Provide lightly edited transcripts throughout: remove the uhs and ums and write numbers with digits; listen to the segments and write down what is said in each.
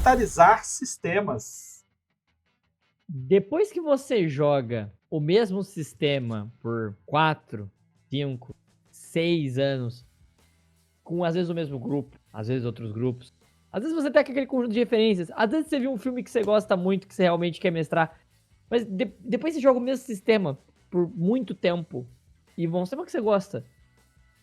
revitalizar sistemas. Depois que você joga o mesmo sistema por 4, 5, 6 anos, com às vezes o mesmo grupo, às vezes outros grupos, às vezes você tem aquele conjunto de referências, às vezes você viu um filme que você gosta muito, que você realmente quer mestrar, mas depois você joga o mesmo sistema por muito tempo, e um sistema que você gosta,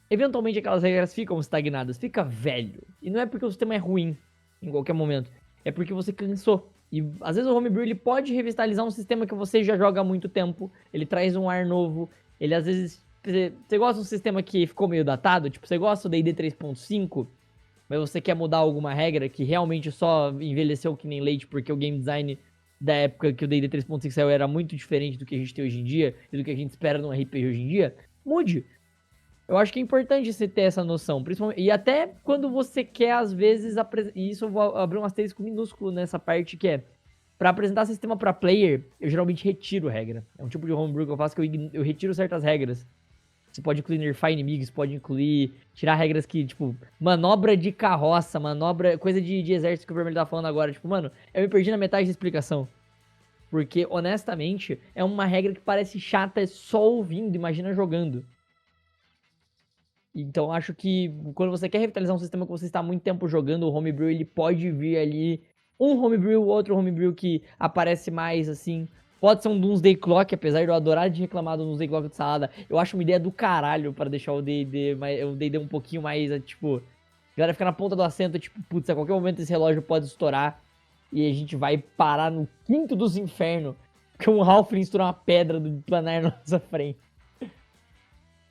eventualmente aquelas regras ficam estagnadas, fica velho. E não é porque o sistema é ruim em qualquer momento, é porque você cansou. E às vezes o homebrew ele pode revitalizar um sistema que você já joga há muito tempo, ele traz um ar novo, ele às vezes... Você gosta de um sistema que ficou meio datado? Tipo, você gosta do D&D 3.5, mas você quer mudar alguma regra que realmente só envelheceu que nem leite porque o game design da época que o D&D 3.5 saiu era muito diferente do que a gente tem hoje em dia e do que a gente espera num RPG hoje em dia? Mude. Eu acho que é importante você ter essa noção, principalmente, e até quando você quer, às vezes, e isso eu vou abrir um asterisco minúsculo nessa parte, que é, pra apresentar sistema pra player, eu geralmente retiro regra. É um tipo de homebrew que eu faço que eu retiro certas regras. Você pode incluir nerfar inimigos, pode incluir, tirar regras que, tipo, manobra de carroça, coisa de exército que o Vermelho tá falando agora. Tipo, mano, eu me perdi na metade da explicação. Porque, honestamente, é uma regra que parece chata só ouvindo, imagina jogando. Então, acho que quando você quer revitalizar um sistema que você está há muito tempo jogando, o homebrew, ele pode vir ali um homebrew, outro homebrew que aparece mais, assim. Pode ser um Doomsday Clock, apesar de eu adorar de reclamar do Doomsday Clock de salada. Eu acho uma ideia do caralho para deixar o D&D um pouquinho mais, tipo... A galera fica na ponta do assento, tipo, putz, a qualquer momento esse relógio pode estourar e a gente vai parar no quinto dos infernos porque um Halfling estourou uma pedra do planar na nossa frente.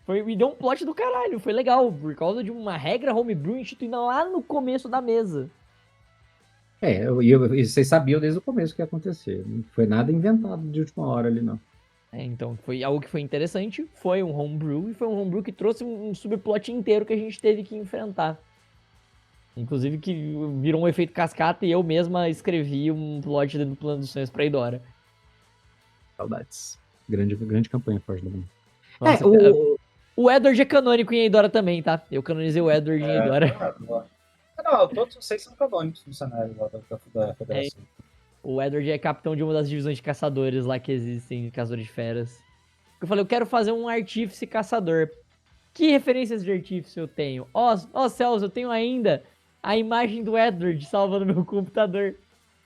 Me deu um plot do caralho, foi legal, por causa de uma regra homebrew instituída lá no começo da mesa. E vocês sabiam desde o começo o que ia acontecer. Não foi nada inventado de última hora ali, não. Então, foi algo que foi interessante, foi um homebrew, e foi um homebrew que trouxe um subplot inteiro que a gente teve que enfrentar. Inclusive que virou um efeito cascata e eu mesma escrevi um plot dentro do Plano dos Sonhos pra Eidora. Saudades. Grande campanha Forte da Manhã. Nossa, o Edward é canônico em Eidora também, tá? Eu canonizei o Edward em Eidora. Não, todos vocês são canônicos no cenário lá da Federação. O Edward é capitão de uma das divisões de caçadores lá que existem, caçadores de feras. Eu falei, eu quero fazer um artífice caçador. Que referências de artífice eu tenho? Ó céus, eu tenho ainda a imagem do Edward salva no meu computador.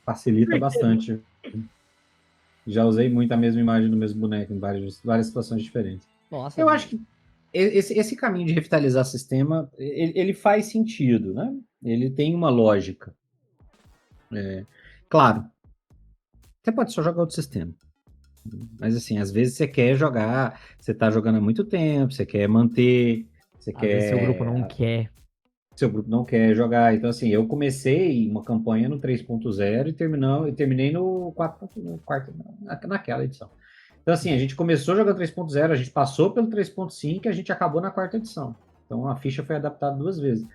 Facilita bastante. Já usei muito a mesma imagem do mesmo boneco em várias situações diferentes. Nossa, eu acho que esse caminho de revitalizar sistema, ele faz sentido, né? Ele tem uma lógica. Claro, você pode só jogar outro sistema. Mas assim, às vezes você quer jogar, você tá jogando há muito tempo, você quer manter, você quer... Seu grupo não quer. Seu grupo não quer jogar. Então assim, eu comecei uma campanha no 3.0 e terminei no 4.4, naquela edição. Então assim, a gente começou jogando 3.0, a gente passou pelo 3.5 e a gente acabou na 4ª edição. Então a ficha foi adaptada 2 vezes.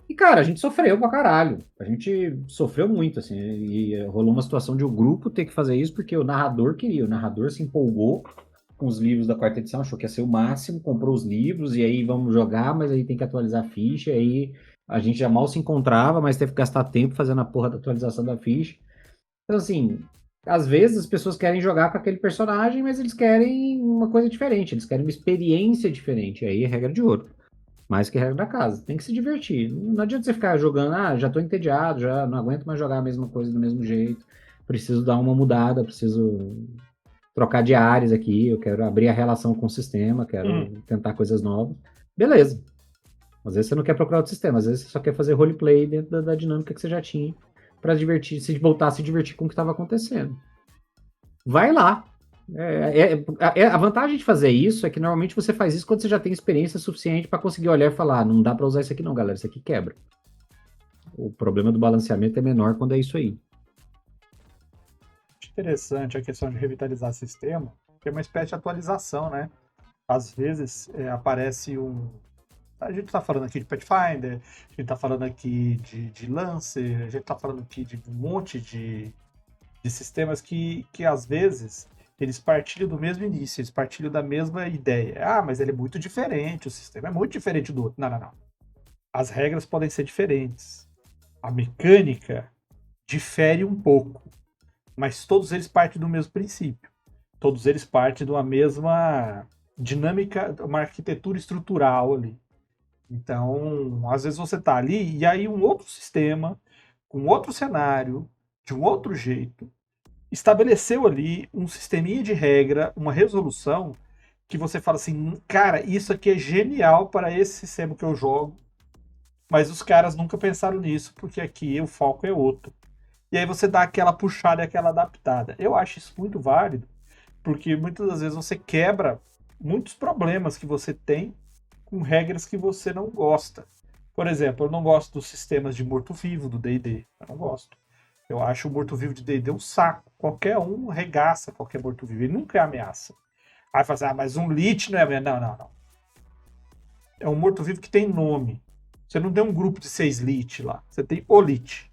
E, cara, a gente sofreu pra caralho. A gente sofreu muito, assim. E rolou uma situação de o grupo ter que fazer isso porque o narrador queria. O narrador se empolgou com os livros da 4ª edição, achou que ia ser o máximo, comprou os livros e aí vamos jogar, mas aí tem que atualizar a ficha. E aí a gente já mal se encontrava, mas teve que gastar tempo fazendo a porra da atualização da ficha. Então, assim, às vezes as pessoas querem jogar com aquele personagem, mas eles querem uma coisa diferente. Eles querem uma experiência diferente. Aí é regra de ouro. Mais que regra da casa. Tem que se divertir. Não adianta você ficar jogando, já tô entediado, já não aguento mais jogar a mesma coisa do mesmo jeito. Preciso dar uma mudada, preciso trocar de áreas aqui, eu quero abrir a relação com o sistema, quero tentar coisas novas. Beleza. Às vezes você não quer procurar outro sistema, às vezes você só quer fazer roleplay dentro da dinâmica que você já tinha para voltar a se divertir com o que estava acontecendo. Vai lá. A vantagem de fazer isso é que normalmente você faz isso quando você já tem experiência suficiente para conseguir olhar e falar, não dá para usar isso aqui não, galera, isso aqui quebra. O problema do balanceamento é menor quando é isso aí. Interessante a questão de revitalizar sistema, que é uma espécie de atualização, né? Às vezes aparece a gente tá falando aqui de Pathfinder, a gente tá falando aqui de Lancer, a gente tá falando aqui de um monte de sistemas que às vezes eles partilham do mesmo início, eles partilham da mesma ideia. Ah, mas ele é muito diferente, o sistema é muito diferente do outro. Não. As regras podem ser diferentes. A mecânica difere um pouco, mas todos eles partem do mesmo princípio. Todos eles partem de uma mesma dinâmica, uma arquitetura estrutural ali. Então, às vezes você tá ali e aí um outro sistema, com outro cenário, de um outro jeito, estabeleceu ali um sisteminha de regra, uma resolução que você fala assim, cara, isso aqui é genial para esse sistema que eu jogo, mas os caras nunca pensaram nisso, porque aqui o foco é outro. E aí você dá aquela puxada e aquela adaptada. Eu acho isso muito válido, porque muitas das vezes você quebra muitos problemas que você tem com regras que você não gosta. Por exemplo, eu não gosto dos sistemas de morto-vivo do D&D. Eu não gosto. Eu acho o morto-vivo de D&D um saco. Qualquer um regaça qualquer morto-vivo. Ele nunca é ameaça. Aí fala assim, mas um Lich não é ameaça. Não, não, não. É um morto-vivo que tem nome. Você não tem um grupo de 6 Lich lá. Você tem o Lich.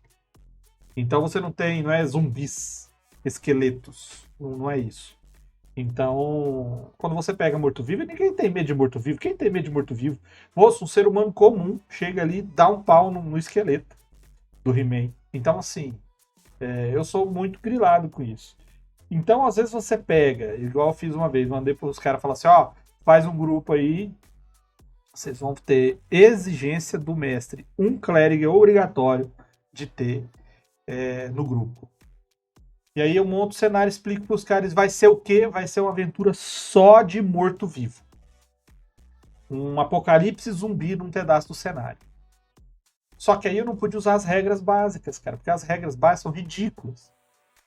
Então você não é zumbis, esqueletos. Não é isso. Então, quando você pega morto-vivo, ninguém tem medo de morto-vivo. Quem tem medo de morto-vivo? Moço, um ser humano comum chega ali, dá um pau no esqueleto do He-Man. Então, assim, eu sou muito grilado com isso. Então, às vezes você pega, igual eu fiz uma vez, mandei para os caras falar assim, ó, faz um grupo aí, vocês vão ter exigência do mestre. Um clérigo é obrigatório de ter no grupo. E aí eu monto o cenário, explico para os caras, vai ser o quê? Vai ser uma aventura só de morto-vivo. Um apocalipse zumbi num pedaço do cenário. Só que aí eu não pude usar as regras básicas, cara, porque as regras básicas são ridículas.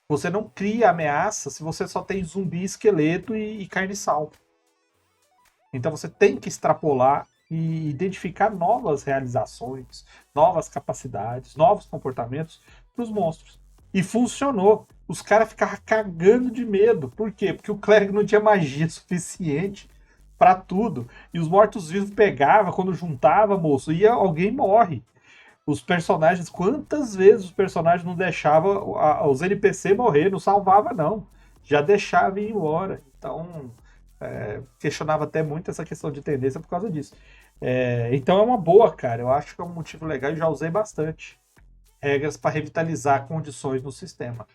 Você não cria ameaça se você só tem zumbi, esqueleto e carne e sal. Então você tem que extrapolar e identificar novas realizações, novas capacidades, novos comportamentos para os monstros. E funcionou. Os caras ficavam cagando de medo. Por quê? Porque o clérigo não tinha magia suficiente para tudo. E os mortos-vivos pegavam, quando juntava, moço, e alguém morre. Os personagens, quantas vezes os personagens não deixavam os NPC morrer, não salvava não. Já deixava ir embora. Então, questionava até muito essa questão de tendência por causa disso. Então é uma boa, cara. Eu acho que é um motivo legal e já usei bastante regras para revitalizar condições no sistema.